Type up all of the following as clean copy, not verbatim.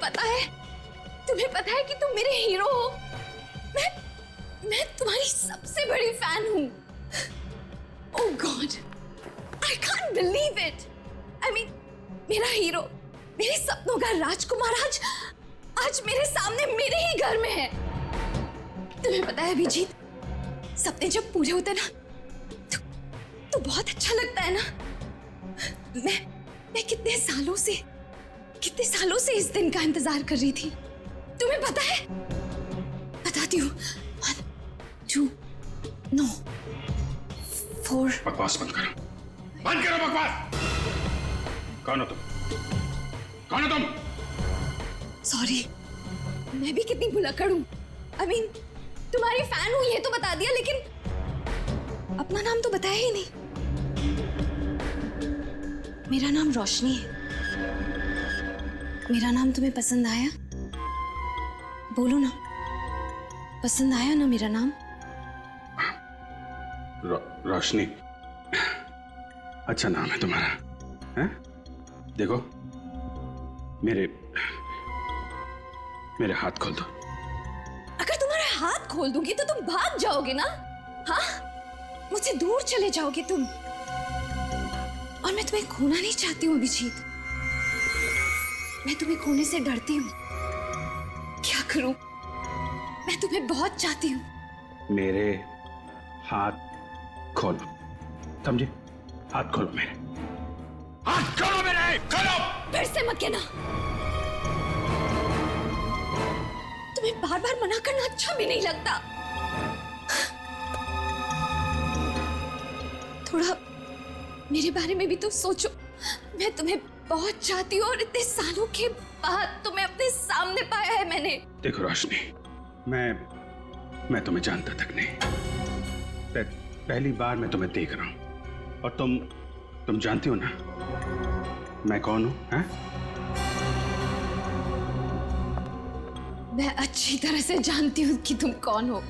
तुम्हें पता है कि तुम मेरे हीरो हो। मैं तुम्हारी सबसे बड़ी फैन हूँ। Oh god, I can't believe it. I mean, मेरा हीरो, मेरे सपनों का राजकुमार आज मेरे सामने मेरे ही घर में है। तुम्हें पता है अभिजीत, सपने जब पूरे होते ना तो बहुत अच्छा लगता है ना। मैं कितने सालों से इस दिन का इंतजार कर रही थी। तुम्हें पता है? बताती हूँ। 1 2 नो 4। बकवास बंद करो, बंद करो बकवास। कौन हो तुम? कौन हो तुम? सॉरी, मैं भी कितनी भुलक्कड़ हूँ। आई मीन, तुम्हारी फैन हूँ ये तो बता दिया, लेकिन अपना नाम तो बताया ही नहीं। मेरा नाम रोशनी है। मेरा नाम तुम्हें पसंद आया? बोलो ना, पसंद आया ना मेरा नाम? रोशनी, अच्छा नाम है तुम्हारा, हैं? देखो, मेरे हाथ खोल दो। अगर तुम्हारे हाथ खोल दूंगी तो तुम भाग जाओगे ना? हाँ, मुझसे दूर चले जाओगे तुम। और मैं तुम्हें खोना नहीं चाहती हूँ अभिजीत। मैं तुम्हें खोने से डरती हूँ। क्या करूं? मैं तुम्हें बहुत चाहती हूँ। मेरे हाथ खोलो, समझे? हाथ खोलो मेरे, हाथ खोलो मेरे, खोलो। फिर से मत कहना। तुम्हें बार बार मना करना अच्छा भी नहीं लगता। थोड़ा मेरे बारे में भी तो सोचो। मैं तुम्हें बहुत चाहती हूँ और इतने सालों के बाद तुम्हें अपने सामने पाया है मैंने। देखो रोशनी, मैं तुम्हें जानता तक नहीं। पहली बार मैं तुम्हें देख रहा हूं और तुम जानती हो ना मैं कौन हूं? हैं? मैं अच्छी तरह से जानती हूँ कि तुम कौन हो।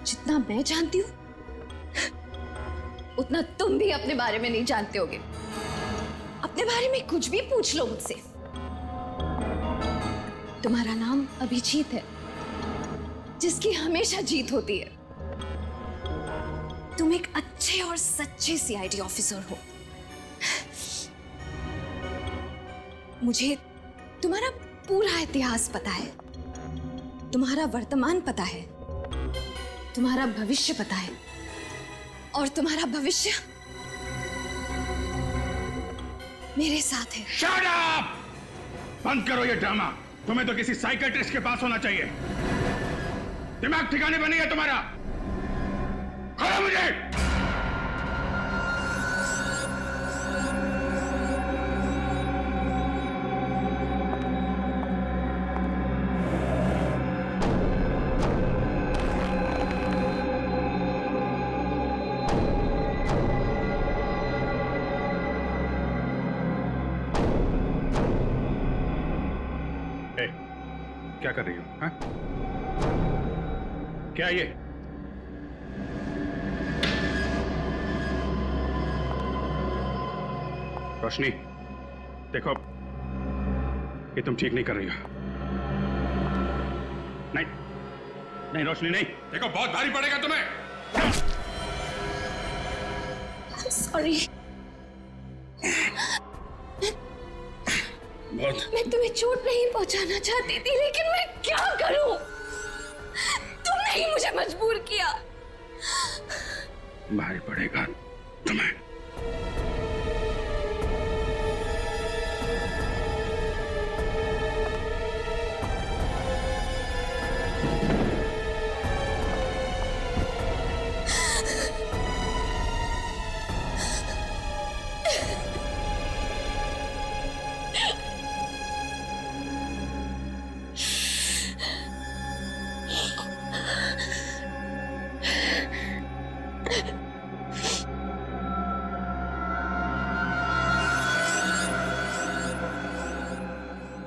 जितना मैं जानती हूँ उतना तुम भी अपने बारे में नहीं जानते होगे। अपने बारे में कुछ भी पूछ लो मुझसे। तुम्हारा नाम अभिजीत है, जिसकी हमेशा जीत होती है। तुम एक अच्छे और सच्चे सीआईडी ऑफिसर हो। मुझे तुम्हारा पूरा इतिहास पता है, तुम्हारा वर्तमान पता है, तुम्हारा भविष्य पता है, और तुम्हारा भविष्य मेरे साथ है। Shut up! बंद करो ये ड्रामा। तुम्हें तो किसी साइकियाट्रिस्ट के पास होना चाहिए। दिमाग ठिकाने पर नहीं है तुम्हारा। खोलो मुझे। क्या कर रही हो? हाँ? क्या ये? रोशनी, देखो, ये तुम ठीक नहीं कर रही हो। नहीं, नहीं रोशनी, नहीं। देखो, बहुत भारी पड़ेगा तुम्हें। सॉरी। मैं तुम्हें चोट नहीं पहुंचाना चाहती थी, लेकिन मैं क्या करूं? तुमने ही मुझे मजबूर किया। भारी पड़ेगा तुम्हें।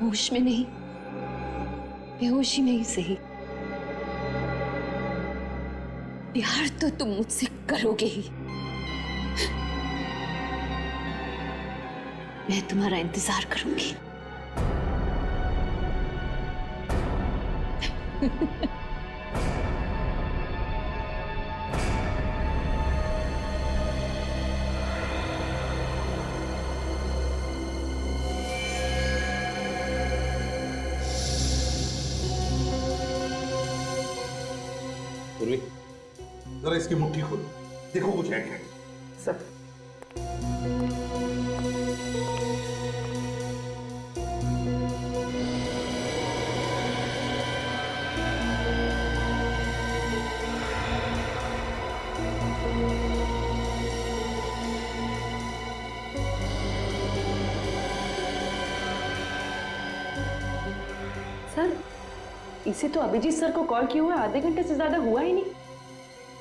होश में नहीं, बेहोशी में ही सही, प्यार तो तुम मुझसे करोगे ही। मैं तुम्हारा इंतजार करूंगी। पूर्वी, जरा इसकी मुट्ठी खोलो, देखो कुछ है क्या। सर सर, इसे तो अभिजीत सर को कॉल किए हुए आधे घंटे से ज्यादा हुआ ही नहीं,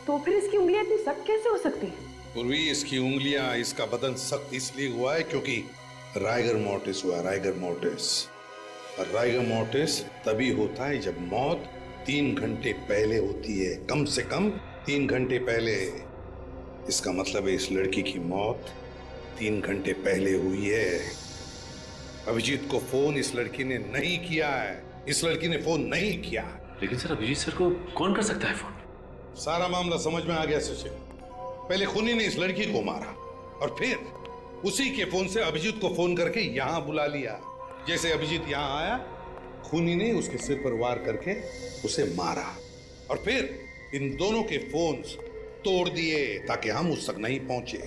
तो फिर इसकी उंगलियां इतनी सख्त कैसे हो सकती है? पूर्वी, इसकी उंगलियां, इसका बदन सख्त इसलिए हुआ है क्योंकि राइगर मोर्टिस हुआ। राइगर मोर्टिस, और राइगर मोर्टिस तभी होता है जब मौत 3 घंटे पहले होती है, कम से कम 3 घंटे पहले। इसका मतलब है इस लड़की की मौत 3 घंटे पहले हुई है। अभिजीत को फोन इस लड़की ने नहीं किया है, इस लड़की ने फोन नहीं किया। लेकिन सर, अभिजीत सर को कौन कर सकता है फोन? सारा मामला समझ में आ गया सचिन। पहले खूनी ने इस लड़की को मारा और फिर उसी के फोन से अभिजीत को फोन करके यहां बुला लिया। जैसे अभिजीत यहां आया, खूनी ने उसके सिर पर वार करके उसे मारा और फिर इन दोनों के फोन्स तोड़ दिए ताकि हम उस तक नहीं पहुंचे।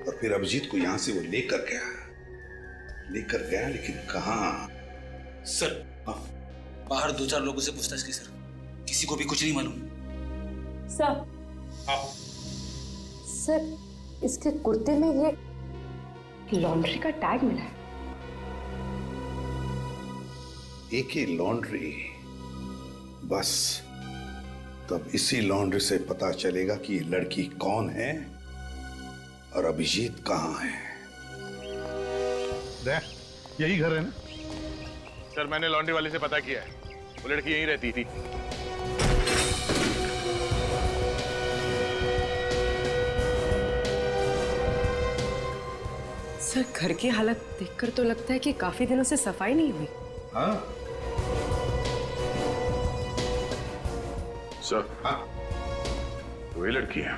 और फिर अभिजीत को यहां से वो लेकर गया, लेकिन कहां? सर, बाहर 2-4 लोगों से पूछताछ की सर, किसी को भी कुछ नहीं मालूम। सर, सर, इसके कुर्ते में ये लॉन्ड्री का टैग मिला है। एके लॉन्ड्री, बस तब इसी लॉन्ड्री से पता चलेगा कि ये लड़की कौन है और अभिजीत कहां है। यही घर है ना? सर, मैंने लॉन्ड्री वाले से पता किया है, वो लड़की यहीं रहती थी। सर, घर की हालत देखकर तो लगता है कि काफी दिनों से सफाई नहीं हुई। हाँ? सर, हाँ, वही लड़की है,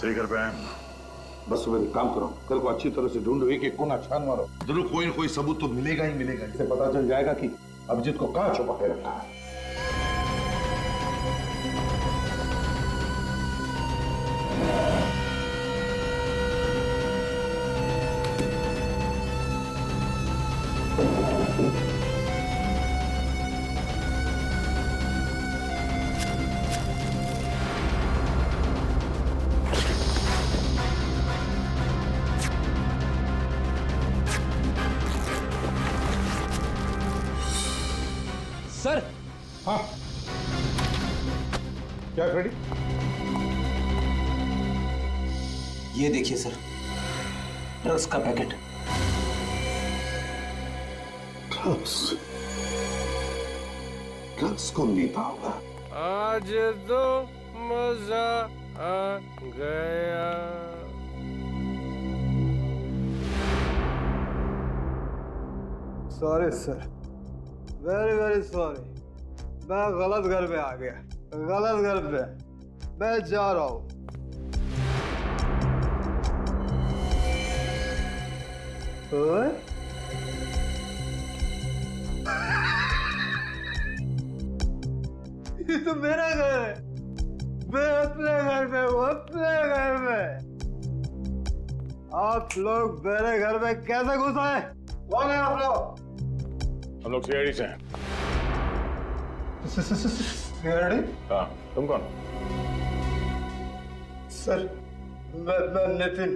सही घर पे आए। बस तुम एक काम करो, कल को अच्छी तरह से ढूंढो, एक कोना छान मारो, जरूर कोई ना कोई सबूत तो मिलेगा ही मिलेगा। इससे पता चल जाएगा कि अभिजीत को कहां छुपा के रखा है। सर, हाँ, क्या रेडी? ये देखिए सर, ड्रग्स का पैकेट। ड्रग्स कौन देता होगा? आज तो मजा आ गया। Sorry sir, very very sorry, मैं गलत घर पे आ गया, गलत घर पे। मैं जा रहा हूँ। ये तो मेरा घर है, मैं अपने घर पे हूँ, अपने घर में। आप लोग मेरे घर में कैसे घुस आए? कौन है आप लोग? हम लोग सीआईडी से हैं। सीआईडी? हाँ, तुम कौन? सर, मैं नितिन,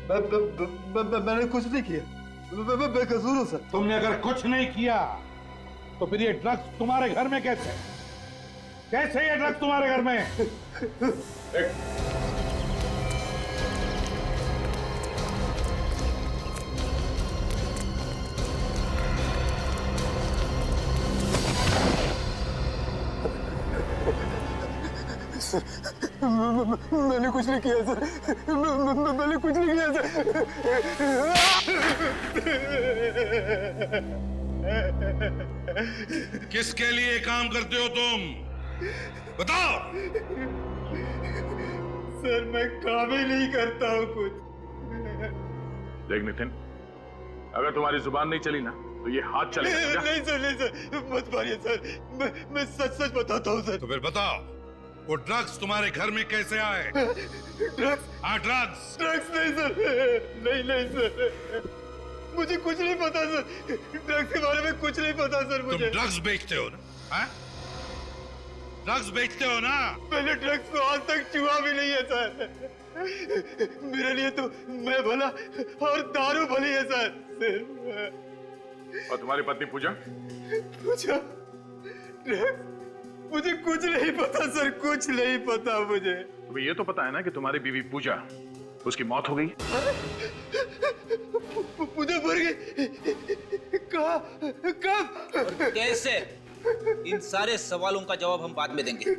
मैंने कुछ नहीं किया, मैं बेकसूर हूँ सर। तुमने अगर कुछ नहीं किया तो फिर ये ड्रग्स तुम्हारे घर में कैसे? कैसे ये ड्रग्स तुम्हारे घर में? मैंने कुछ नहीं किया सर, मैंने कुछ नहीं किया सर। किसके लिए काम करते हो तुम? बताओ। सर मैं काम ही नहीं करता हूँ कुछ। देख नितिन, अगर तुम्हारी जुबान नहीं चली ना तो ये हाथ चलेगा। समझा? नहीं सर मत मारिए सर, मैं सच सच बताता हूँ सर। तो फिर बताओ, वो ड्रग्स तुम्हारे घर में कैसे आए? ड्रग्स? हाँ, ड्रग्स। ड्रग्स नहीं सर, नहीं सर, मुझे कुछ नहीं पता सर, ड्रग्स के बारे में कुछ नहीं पता सर तुम मुझे। ड्रग्स बेचते हो ना? हाँ? ड्रग्स बेचते हो ना? मैंने ड्रग्स को आज तक छुआ भी नहीं है सर। मेरे लिए तो मैं भला और दारू भली है सर। और तुम्हारी पत्नी पूजा? पूजा? ड्रग्स? मुझे कुछ नहीं पता सर, कुछ नहीं पता मुझे। तुम्हें ये तो पता है ना कि तुम्हारी बीवी पूजा, उसकी मौत हो गई। पूजा मर गई? कब? कैसे? इन सारे सवालों का जवाब हम बाद में देंगे,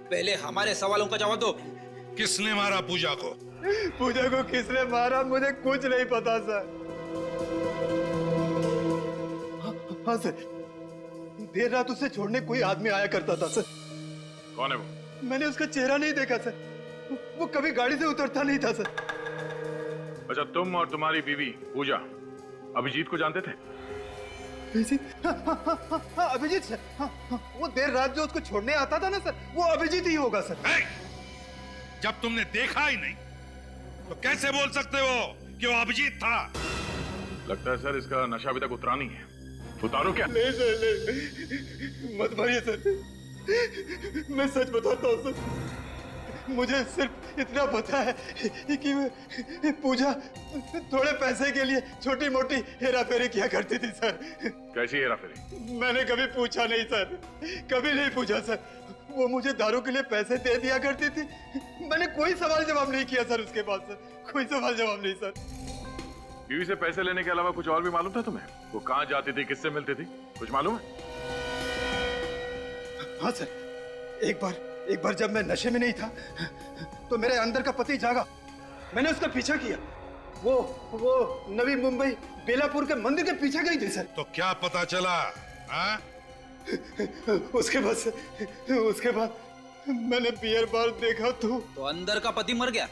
पहले हमारे सवालों का जवाब दो। किसने मारा पूजा को? पूजा को किसने मारा मुझे कुछ नहीं पता सर। हाँ सर, देर रात उसे छोड़ने कोई आदमी आया करता था सर। कौन है वो? मैंने उसका चेहरा नहीं देखा सर, वो कभी गाड़ी से उतरता नहीं था सर। अच्छा, तुम और तुम्हारी बीवी पूजा अभिजीत को जानते थे? अभिजीत? हाँ, अभिजीत सर, वो देर रात जो उसको छोड़ने आता था ना सर, वो अभिजीत ही होगा सर। जब तुमने देखा ही नहीं तो कैसे बोल सकते हो कि वो अभिजीत था? लगता है सर इसका नशा अभी तक उतरा नहीं है। उतारो क्या? नहीं सर, नहीं, मत मारिए सर, मैं सच बताता हूँ सर। मुझे सिर्फ इतना पता है कि पूजा थोड़े पैसे के लिए छोटी मोटी हेरा फेरी किया करती थी सर। कैसी हेरा फेरी? मैंने कभी पूछा नहीं सर, कभी नहीं पूछा सर। वो मुझे दारू के लिए पैसे दे दिया करती थी, मैंने कोई सवाल जवाब नहीं किया सर उसके बाद सर, कोई सवाल जवाब नहीं सर। बीवी से पैसे लेने के अलावा कुछ और भी मालूम था तुम्हें? वो कहाँ जाती थी, किससे मिलती थी, कुछ मालूम है? हाँ सर, एक बार जब मैं नशे में नहीं था तो मेरे अंदर का पति जागा, मैंने उसका पीछा किया। वो नवी मुंबई बेलापुर के मंदिर के पीछे गई थी सर। तो क्या पता चला? हाँ? उसके बाद मैंने बियर बार देखा तो अंदर का पति मर गया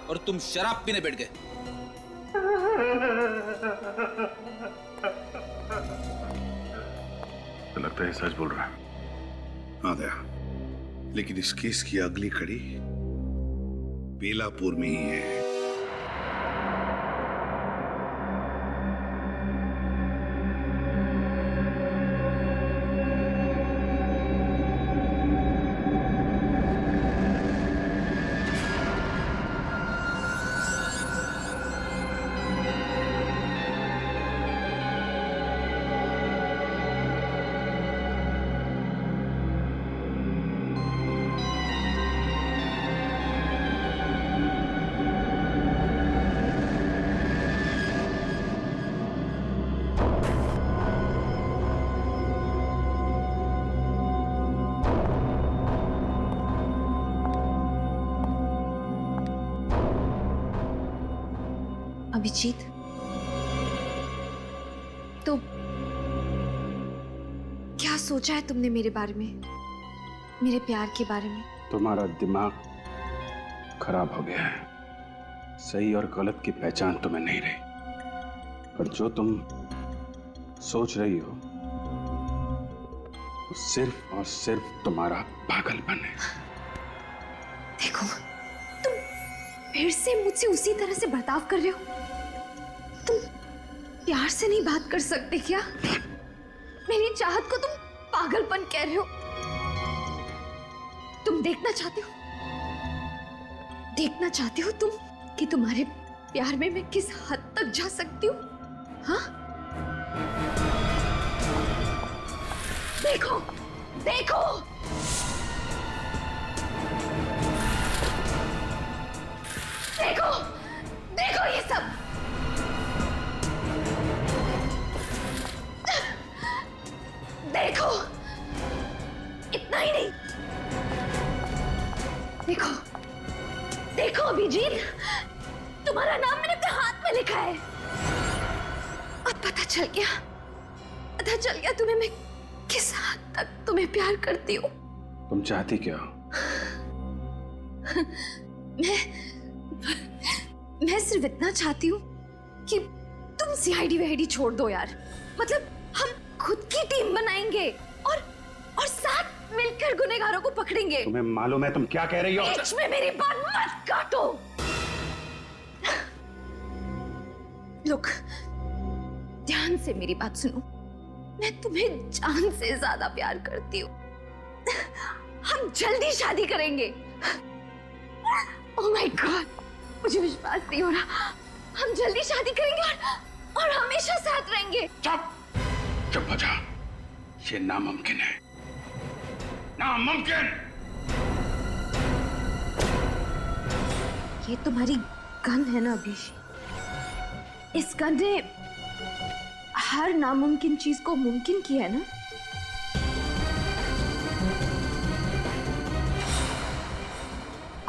और तुम शराब पीने बैठ गए। तो लगता है सच बोल रहा है। हाँ दया, लेकिन इस केस की अगली कड़ी बेलापुर में ही है। अभिजीत, तो क्या सोचा है तुमने मेरे बारे में, मेरे प्यार के बारे में? तुम्हारा दिमाग खराब हो गया है। सही और गलत की पहचान तुम्हें नहीं रही, और जो तुम सोच रही हो वो सिर्फ और सिर्फ तुम्हारा पागलपन है। देखो, तुम फिर से मुझसे उसी तरह से बर्ताव कर रहे हो। तुम प्यार से नहीं बात कर सकते क्या? मेरी चाहत को तुम पागलपन कह रहे हो। तुम देखना चाहते हो तुम कि तुम्हारे प्यार में मैं किस हद तक जा सकती हूँ? हाँ, देखो देखो, देखो देखो ये सब। देखो, इतना ही नहीं, देखो देखो अभिजीत, तुम्हारा नाम मैंने अपने हाथ में लिखा है और पता चल गया तुम्हें मैं किस हद तक तुम्हें प्यार करती हूँ। तुम चाहती क्या हो? मैं सिर्फ इतना चाहती हूँ कि तुम सीआईडी वीआईडी छोड़ दो यार। मतलब हम खुद की टीम बनाएंगे और साथ मिलकर गुनहगारों को पकड़ेंगे। तुम्हें मालूम है तुम क्या कह रही हो? बीच में मेरी बात मत काटो। लुक, ध्यान से मेरी बात सुनो। मैं तुम्हें जान से ज्यादा प्यार करती हूँ। हम जल्दी शादी करेंगे। ओह माय गॉड, मुझे विश्वास नहीं हो रहा। हम जल्दी शादी करेंगे और हमेशा साथ रहेंगे। चुप हो जा। ये नामुमकिन है, नामुमकिन। ये तुम्हारी गन है ना अभिषेक? इस गन ने हर नामुमकिन चीज को मुमकिन किया है ना?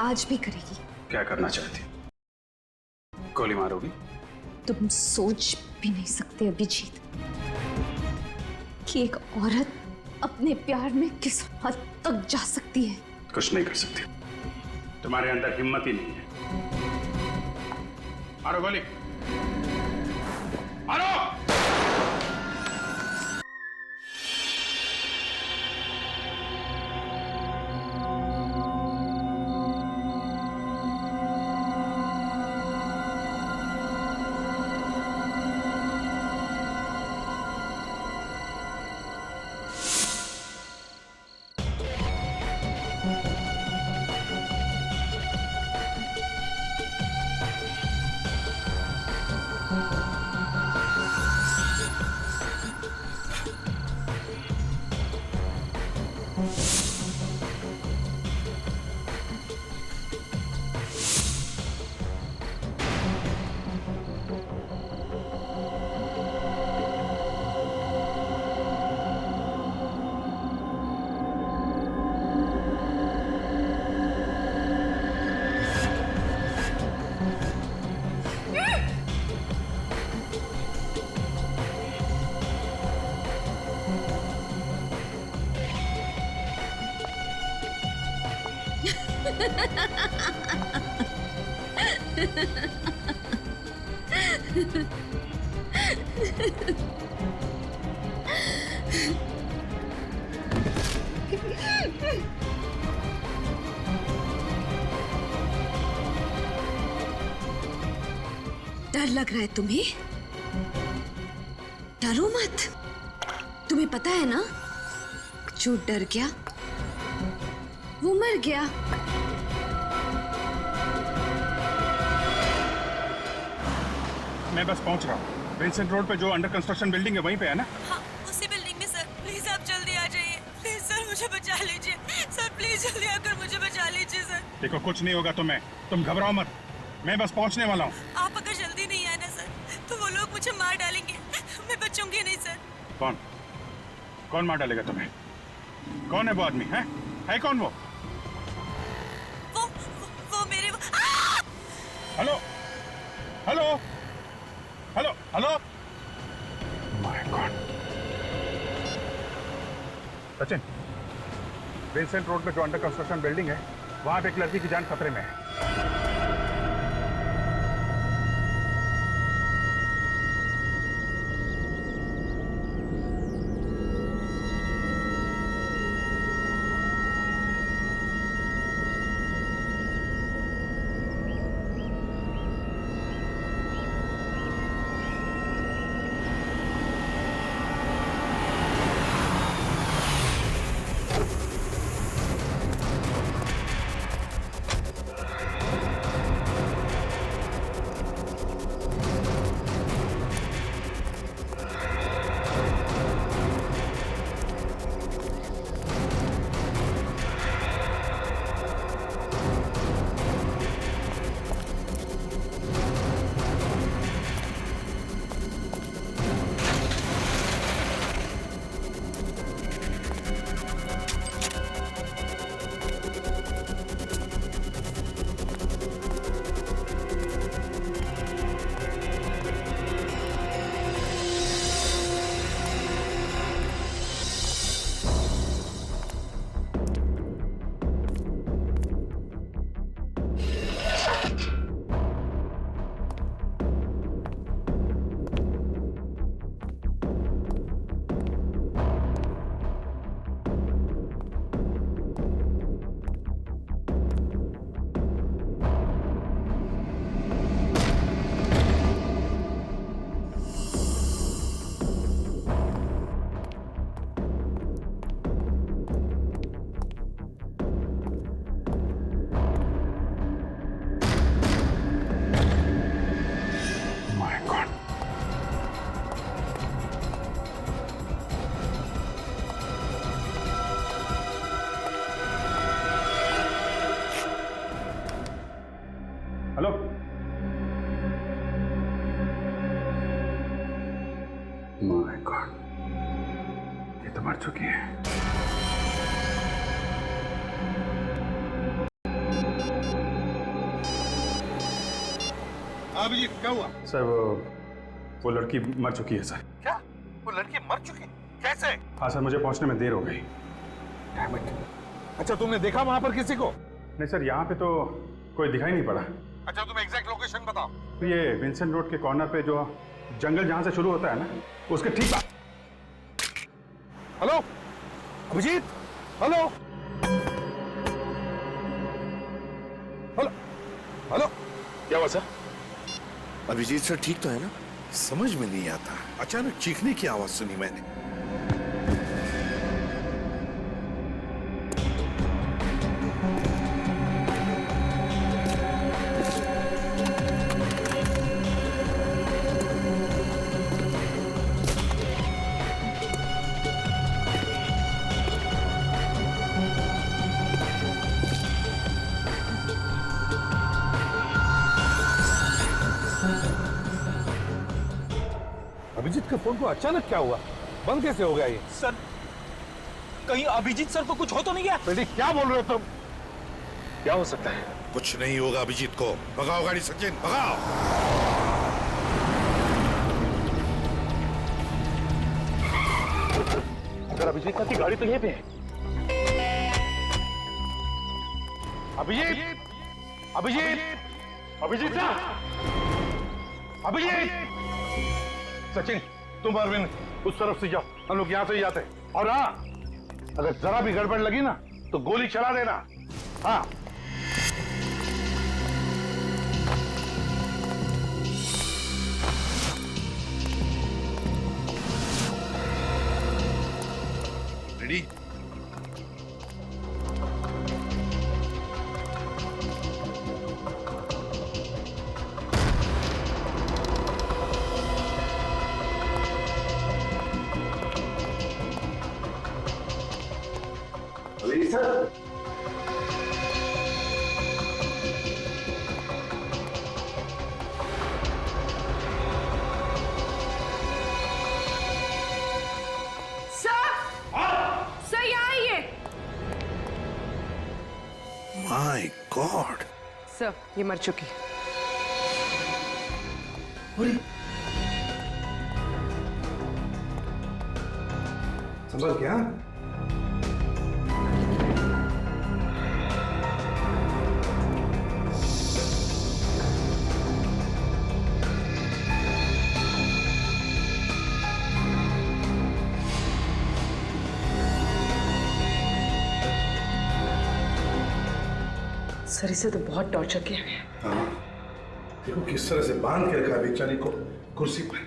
आज भी करेगी। क्या करना चाहती? गोली मारोगी? तुम सोच भी नहीं सकते अभिजीत कि एक औरत अपने प्यार में किस हद तक जा सकती है। कुछ नहीं कर सकती, तुम्हारे अंदर हिम्मत ही नहीं है। मारो गोली, मारो। डर लग रहा है तुम्हें? डरो मत। तुम्हें पता है ना, जो डर गया वो मर गया। मैं बस पहुंच रहा हूँ। विंसेंट रोड पे जो अंडर कंस्ट्रक्शन बिल्डिंग है वहीं पे है ना? हाँ, उसी बिल्डिंग में सर। प्लीज आप जल्दी आ जाइए। प्लीज सर, मुझे बचा लीजिए। सर प्लीज जल्दी आकर मुझे बचा लीजिए सर। देखो कुछ नहीं होगा तुम्हें, तुम घबराओ मत, मैं बस पहुंचने वाला हूँ। आप अगर जल्दी नहीं आए ना सर, तो वो लोग मुझे मार डालेंगे। मैं बचूंगी नहीं सर। कौन मार डालेगा तुम्हें? कौन है वो आदमी? है कौन वो? वो मेरे hello hello hello hello. My God. Sachin, Vincent road पे जो अंडर कंस्ट्रक्शन बिल्डिंग है वहां पे एक लड़की की जान खतरे में है। माय गॉड, ये तो मर चुकी है। अभिजीत क्या हुआ? सर वो लड़की मर चुकी है सर। क्या? वो लड़की मर चुकी? कैसे? हाँ सर, मुझे पहुंचने में देर हो गई। अच्छा, तुमने देखा वहां पर किसी को? नहीं सर, यहाँ पे तो कोई दिखाई नहीं पड़ा। अच्छा, तुम एग्जैक्ट लोकेशन बताओ। तो ये विंसेंट रोड के कॉर्नर पे जो जंगल जहाँ से शुरू होता है ना, उसके ठीक पास। Hello Abhijit, hello hello hello, क्या हुआ सर? अभिजीत सर ठीक तो है ना? समझ में नहीं आता, अचानक चीखने की आवाज सुनी मैंने। अभिजीत के फोन को अचानक क्या हुआ? बंद कैसे हो गया ये? सर, कहीं अभिजीत सर को कुछ हो तो नहीं गया? बेटी क्या बोल रहे हो तुम? क्या हो सकता है? कुछ नहीं होगा अभिजीत को। भगाओ गाड़ी सचिन, भगाओ। अगर अभिजीत सर की गाड़ी तो यहीं पे है। अभिजीत, अभिजीत, अभिजीत सर, अभिजीत। सचिन, तुम अरविंद उस तरफ से जाओ, हम लोग यहां से ही जाते हैं। और हाँ, अगर जरा भी गड़बड़ लगी ना तो गोली चला देना। हाँ। रेडी? सर, सर यहाँ आइए। माय गॉड, सर ये मर चुकी। संभल क्या? सर इसे तो बहुत टॉर्चर किया गया। हाँ, देखो किस तरह से बांध के रखा बेचारी को कुर्सी पर।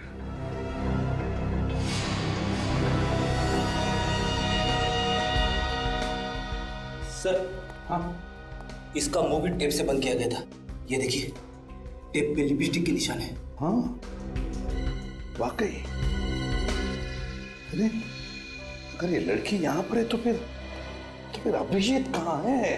सर, हाँ, इसका मुंह भी टेप से बंद किया गया था। ये देखिए, टेप पे लिपस्टिक के निशान है। हाँ, वाकई। अरे अगर ये लड़की यहाँ पर है तो फिर अभिजीत कहाँ है?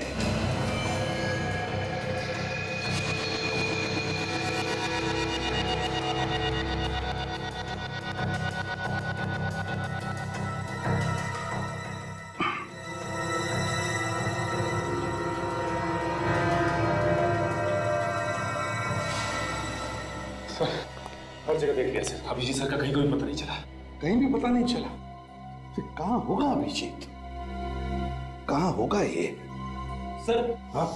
हर जगह देख लिया सर, अभिजीत सर का कहीं कोई पता नहीं चला। कहीं भी पता नहीं चला। फिर कहाँ होगा अभिजीत? कहाँ होगा ये? सर, हाँ,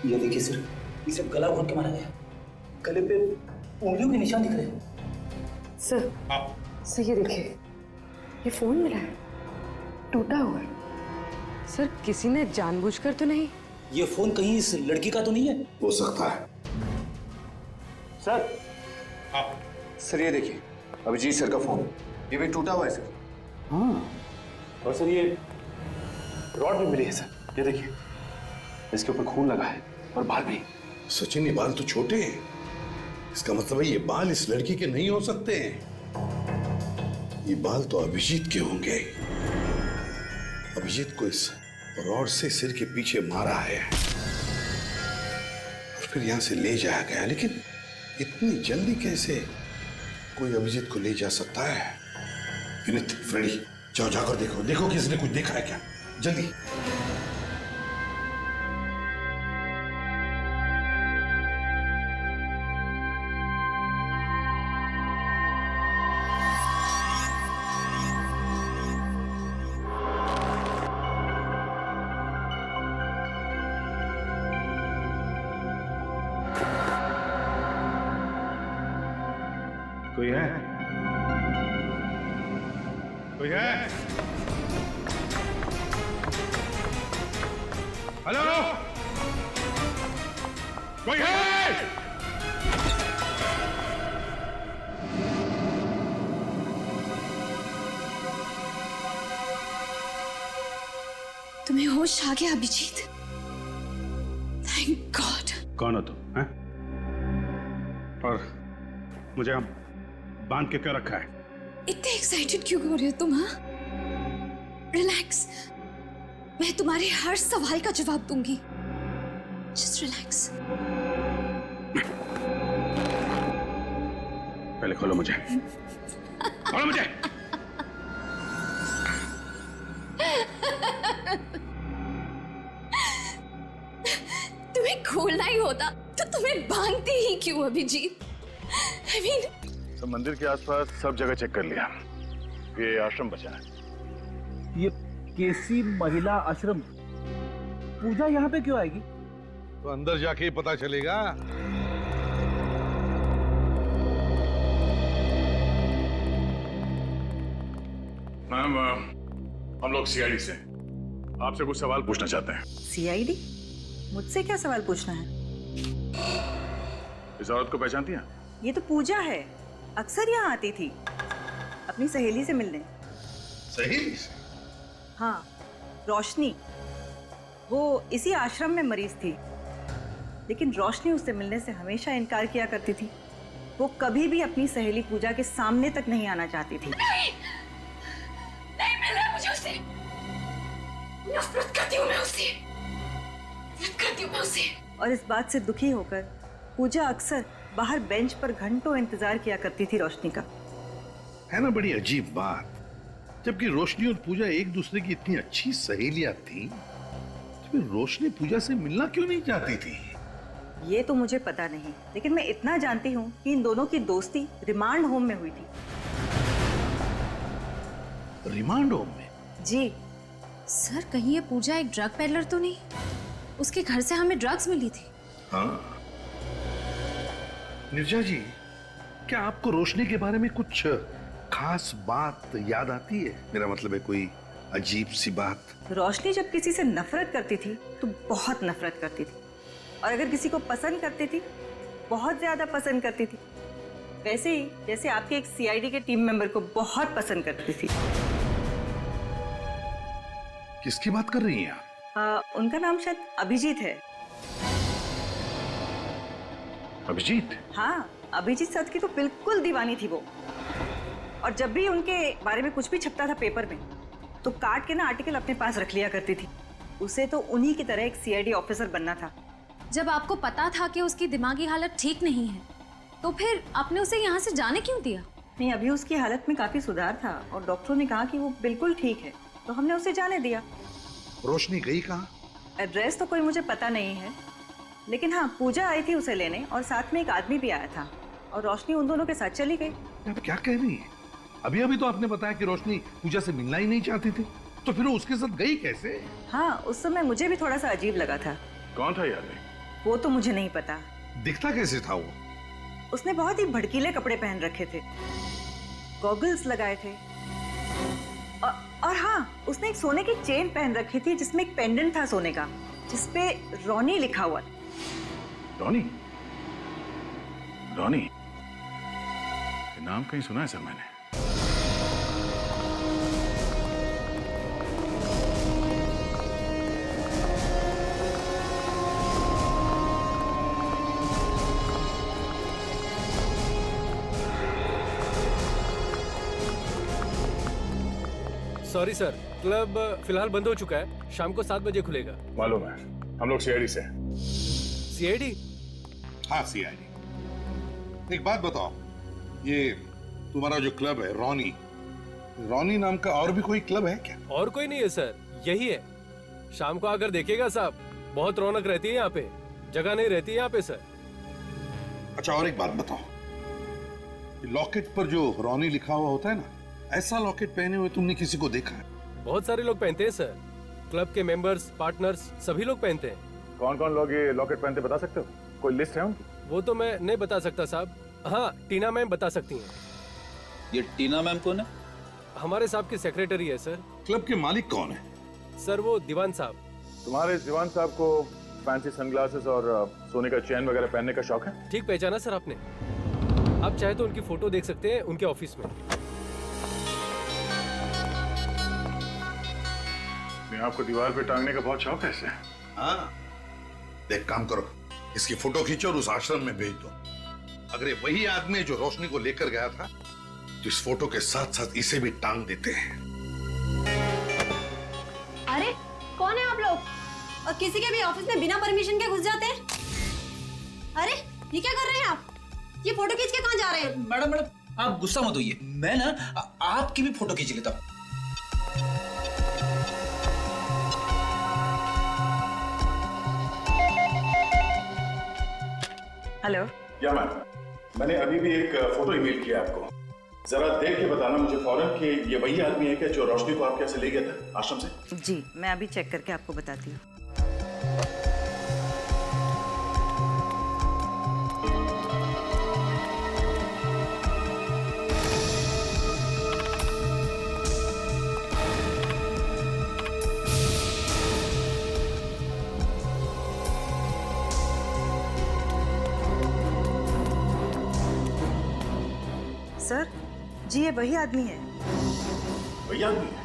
ये देखिए सर, इसे गला घोट के मारा गया। गले पे उंगलियों के निशान दिख रहे हैं। सर, सर ये देखिए, ये फोन मिला है, टूटा हुआ है। सर किसी ने जानबूझकर तो नहीं? ये फोन कहीं इस लड़की का तो नहीं है? हो सकता है। सर, सर ये देखिए, अभिजीत सर का फोन, ये भी टूटा हुआ है सर। हाँ, और सर ये रॉड भी मिली है सर, ये देखिए, इसके ऊपर खून लगा है और बाल भी। सचिन, ये बाल तो छोटे हैं। इसका मतलब है ये बाल इस लड़की के नहीं हो सकते हैं। ये बाल तो अभिजीत के होंगे। अभिजीत को इस रॉड से सिर के पीछे मारा है और फिर यहां से ले जाया गया। लेकिन इतनी जल्दी कैसे? कोई अभिजीत को ले जा सकता है? विनीत, फ्रेडी, जाओ जाकर देखो, देखो किसने कुछ देखा है क्या, जल्दी। कोई है? कोई है? हेलो? कोई है? तुम्हें होश आ गया अभिजीत? Thank God. कौन हो तुम? हैं? और मुझे हम बांध के क्यों रखा है? इतने एक्साइटेड क्यों हो रहे हो तुम? हाँ, रिलैक्स, मैं तुम्हारे हर सवाल का जवाब दूंगी। Just relax. पहले खोलो मुझे, खोलो मुझे। तुम्हें खोलना ही होता तो तुम्हें बांधती ही क्यों अभिजीत? I mean, सब मंदिर के आसपास सब जगह चेक कर लिया, ये आश्रम बचा है। ये केसी महिला आश्रम, पूजा यहाँ पे क्यों आएगी? तो अंदर जाके ही पता चलेगा। मैम, हम लोग सीआईडी से आपसे कुछ सवाल पूछना चाहते हैं। सीआईडी? मुझसे क्या सवाल पूछना है? इस औरत को पहचानती हैं? ये तो पूजा है, अक्सर यहाँ आती थी अपनी सहेली से मिलने। सहेली से? हाँ, रोशनी। वो इसी आश्रम में मरीज थी, लेकिन रोशनी उससे मिलने से हमेशा इनकार किया करती थी। वो कभी भी अपनी सहेली पूजा के सामने तक नहीं आना चाहती थी। नहीं मिलना मुझे उससे। नफरत करती हूँ मैं उससे। नफरत करती हूँ मैं उससे। और इस बात से दुखी होकर पूजा अक्सर बाहर बेंच पर घंटों इंतजार किया करती थी रोशनी का। है ना बड़ी अजीब बात, जबकि रोशनी और पूजा एक दूसरे की इतनी अच्छी सहेलियां थी, तो फिर रोशनी पूजा से मिलना क्यों नहीं चाहती थी? ये तो मुझे पता नहीं, लेकिन मैं इतना जानती हूँ कि इन दोनों की दोस्ती रिमांड होम में हुई थी। रिमांड होम में? जी। सर, कहीं ये पूजा एक ड्रग पेडलर तो नहीं? उसके घर से हमें ड्रग्स मिली थी। हाँ। निर्जा जी, क्या आपको रोशनी के बारे में कुछ खास बात याद आती है? मेरा मतलब है कोई अजीब सी बात। रोशनी जब किसी से नफरत करती थी तो बहुत नफरत करती थी, और अगर किसी को पसंद करती थी, बहुत ज्यादा पसंद करती थी। वैसे ही जैसे आपके एक सीआईडी के टीम मेंबर को बहुत पसंद करती थी। किसकी बात कर रही हैं आप? उनका नाम शायद अभिजीत है। अभिजीत? हाँ, अभिजीत सर की तो बिल्कुल दीवानी थी वो। और जब भी उनके बारे में कुछ भी छपता था पेपर में, तो काट के ना आर्टिकल अपने पास रख लिया करती थी। उसे तो उन्हीं की तरह एक सीआईडी ऑफिसर बनना था। जब आपको पता था कि उसकी दिमागी हालत ठीक नहीं है, तो फिर आपने उसे यहाँ से जाने क्यों दिया? नहीं, अभी उसकी हालत में काफी सुधार था और डॉक्टरों ने कहा कि वो बिल्कुल ठीक है, तो हमने उसे जाने दिया। रोशनी गई कहाँ? एड्रेस तो कोई मुझे पता नहीं है, लेकिन हाँ, पूजा आई थी उसे लेने और साथ में एक आदमी भी आया था, और रोशनी उन दोनों के साथ चली गई। आप क्या कह रही हैं? अभी अभी तो आपने बताया कि रोशनी पूजा से मिलना ही नहीं चाहती थी, तो फिर वो उसके साथ गई कैसे? हाँ, उस समय मुझे भी थोड़ा सा अजीब लगा था। कौन था ये आदमी? वो तो मुझे नहीं पता। दिखता कैसे था वो? उसने बहुत ही भड़कीले कपड़े पहन रखे थे, गॉगल्स लगाए थे, और हाँ, उसने एक सोने की चेन पहन रखी थी जिसमें एक पेंडेंट था सोने का, जिसपे रॉनी लिखा हुआ था। रॉनी? रॉनी? ये नाम कहीं सुना है सर मैंने। सॉरी सर, क्लब फिलहाल बंद हो चुका है, शाम को 7 बजे खुलेगा। मालूम है, हम लोग सीआईडी से। सीआईडी? हाँ, सीआईडी। एक बात बताओ, ये तुम्हारा जो क्लब है रॉनी, रॉनी नाम का और भी कोई क्लब है क्या? और कोई नहीं है सर, यही है। शाम को आकर देखिएगा साहब, बहुत रौनक रहती है यहाँ पे, जगह नहीं रहती है यहाँ पे सर। अच्छा और एक बात बताओ, लॉकेट पर जो रॉनी लिखा हुआ होता है ना, ऐसा लॉकेट पहने हुए तुमने किसी को देखा है? बहुत सारे लोग पहनते हैं सर, क्लब के मेंबर्स, पार्टनर्स सभी लोग पहनते हैं। कौन कौन लोग ये लॉकेट पहनते बता सकते हो? कोई लिस्ट है उनकी? वो तो मैं नहीं बता सकता साहब। हाँ, टीना मैम बता सकती हैं। ये टीना मैम कौन है? हमारे साहब की सेक्रेटरी है सर। क्लब के मालिक कौन है? सर वो दीवान साहब। तुम्हारे दीवान साहब को फैंसी सनग्लासेस और सोने का चेन वगैरह पहनने का शौक है? ठीक पहचाना सर आपने। आप चाहे तो उनकी फोटो देख सकते हैं उनके ऑफिस में। आपको दीवार पे टांगने का बहुत शौक है इसे? हाँ, देख काम करो, इसकी फोटो खींचो और उस आश्रम में भेज दो। अगर ये वही आदमी है जो रोशनी को लेकर गया था, तो इस फोटो के साथ साथ इसे भी टांग देते हैं। अरे कौन है आप लोग? और किसी के भी ऑफिस में बिना परमिशन के घुस जाते हैं? अरे ये क्या कर रहे हैं आप? ये फोटो खींच के कहाँ जा रहे हैं? मैडम आप गुस्सा मत होइए, मैं ना आपकी भी फोटो खींच लेता हूँ। हेलो। या मैम, मैंने अभी भी एक फोटो ईमेल किया आपको, जरा देख के बताना मुझे फौरन कि ये वही आदमी है क्या जो रोशनी को आपके यहाँ से ले गया था आश्रम से? जी मैं अभी चेक करके आपको बताती हूँ। सर जी ये वही आदमी है। वही आदमी है?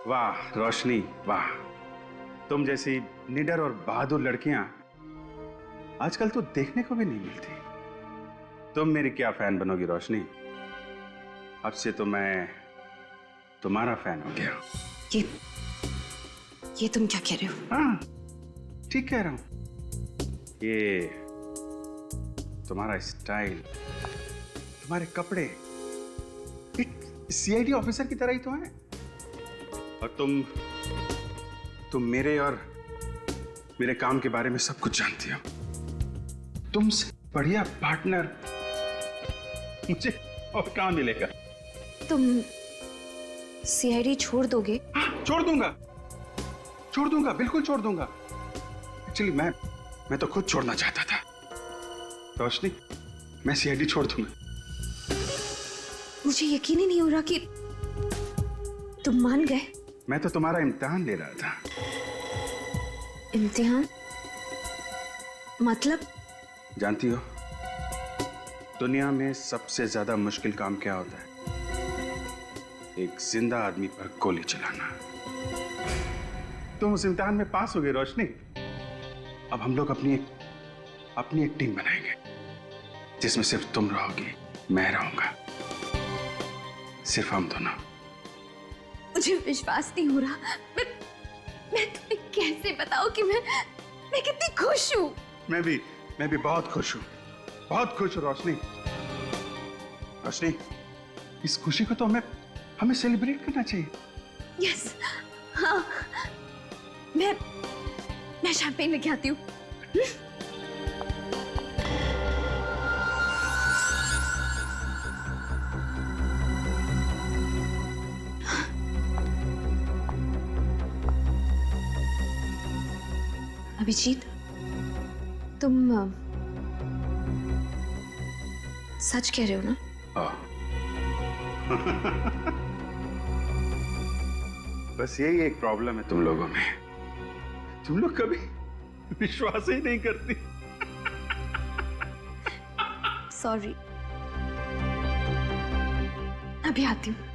वाह रोशनी वाह, तुम जैसी निडर और बहादुर लड़कियां आजकल तो देखने को भी नहीं मिलती। तुम मेरी क्या फैन बनोगी रोशनी, अब से तो मैं तुम्हारा फैन हो गया। ये तुम क्या कह रहे हो? हाँ ठीक कह रहा हूं। ये तुम्हारा स्टाइल, तुम्हारे कपड़े एक सीआईडी ऑफिसर की तरह ही तो हैं। और तुम मेरे और मेरे काम के बारे में सब कुछ जानती हो। तुमसे बढ़िया पार्टनर मुझे और कहाँ मिलेगा? तुम सीआईडी छोड़ दोगे? हाँ, छोड़ दूंगा, बिल्कुल छोड़ दूंगा। एक्चुअली मैं तो खुद छोड़ना चाहता था रोशनी, मैं सीआईडी छोड़ दूंगा। मुझे यकीन ही नहीं हो रहा कि तुम मान गए। मैं तो तुम्हारा इम्तिहान ले रहा था। इम्तिहान मतलब? जानती हो दुनिया में सबसे ज्यादा मुश्किल काम क्या होता है? एक जिंदा आदमी पर गोली चलाना। तुम उस इम्तिहान में पास हो गए रोशनी। अब हम लोग अपनी एक टीम बनाएंगे जिसमें सिर्फ तुम रहोगी, मैं रहूंगा, सिर्फ हम दोनों। मुझे विश्वास नहीं हो रहा। मैं तुम्हें कैसे बताऊं कि मैं कितनी खुश हूं। मैं भी बहुत खुश हूं, बहुत खुश हूं रोशनी। रोशनी, इस खुशी को तो हमें सेलिब्रेट करना चाहिए। यस, हाँ, मैं शैंपेन लेके आती हूँ। अभिजीत, तुम सच कह रहे हो ना? बस यही एक प्रॉब्लम है तुम लोगों में, तुम लोग कभी विश्वास ही नहीं करती। सॉरी, अभी आती हूँ।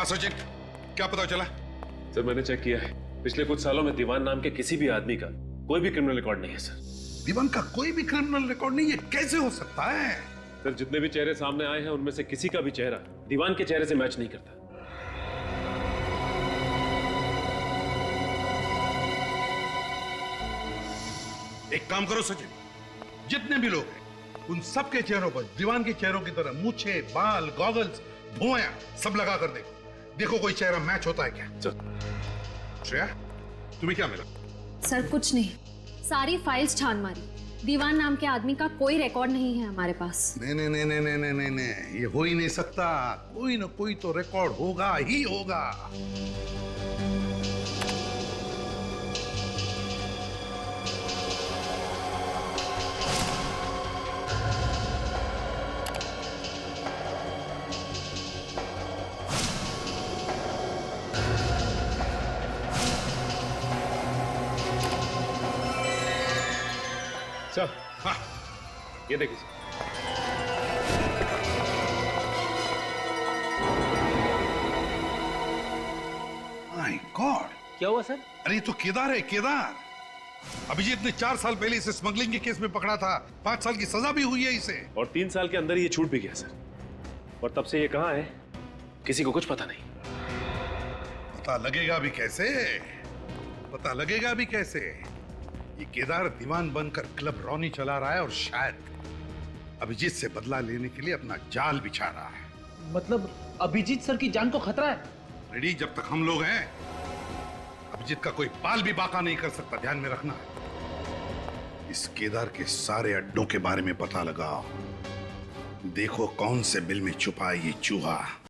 हाँ सचिन, क्या पता चला? सर मैंने चेक किया है, पिछले कुछ सालों में दीवान नाम के किसी भी आदमी का कोई भी क्रिमिनल रिकॉर्ड नहीं है सर। दीवान का कोई भी क्रिमिनल रिकॉर्ड नहीं, ये कैसे हो सकता है? सर जितने भी चेहरे सामने आए हैं उनमें से किसी का भी चेहरा दीवान के चेहरे से मैच नहीं करता। एक काम करो सचिन, जितने भी लोग हैं उन सबके चेहरों पर दीवान के चेहरों की तरह मूछे, बाल, गॉगल्स, धुआं सब लगा कर देखो। देखो कोई चेहरा मैच होता है क्या? श्रेया, तुम्हें क्या मिला? सर कुछ नहीं, सारी फाइल्स छान मारी, दीवान नाम के आदमी का कोई रिकॉर्ड नहीं है हमारे पास। नहीं नहीं नहीं नहीं नहीं नहीं नहीं, ये हो ही नहीं सकता। कोई ना कोई तो रिकॉर्ड होगा ही होगा। सर हाँ, ये देखिए सर। माय गॉड, क्या हुआ सर? अरे ये तो केदार है, केदार। अभिजीत ने 4 साल पहले इसे स्मगलिंग के केस में पकड़ा था। 5 साल की सजा भी हुई है इसे। और 3 साल के अंदर ये छूट भी गया सर। और तब से ये कहाँ है किसी को कुछ पता नहीं। पता लगेगा भी कैसे? पता लगेगा भी कैसे? ये केदार दीवान बनकर क्लब रॉनी चला रहा है और शायद अभिजीत से बदला लेने के लिए अपना जाल बिछा रहा है। मतलब अभिजीत सर की जान को खतरा है? रेडी, जब तक हम लोग हैं अभिजीत का कोई बाल भी बाका नहीं कर सकता। ध्यान में रखना है। इस केदार के सारे अड्डों के बारे में पता लगाओ। देखो कौन से बिल में छुपा है ये चूहा।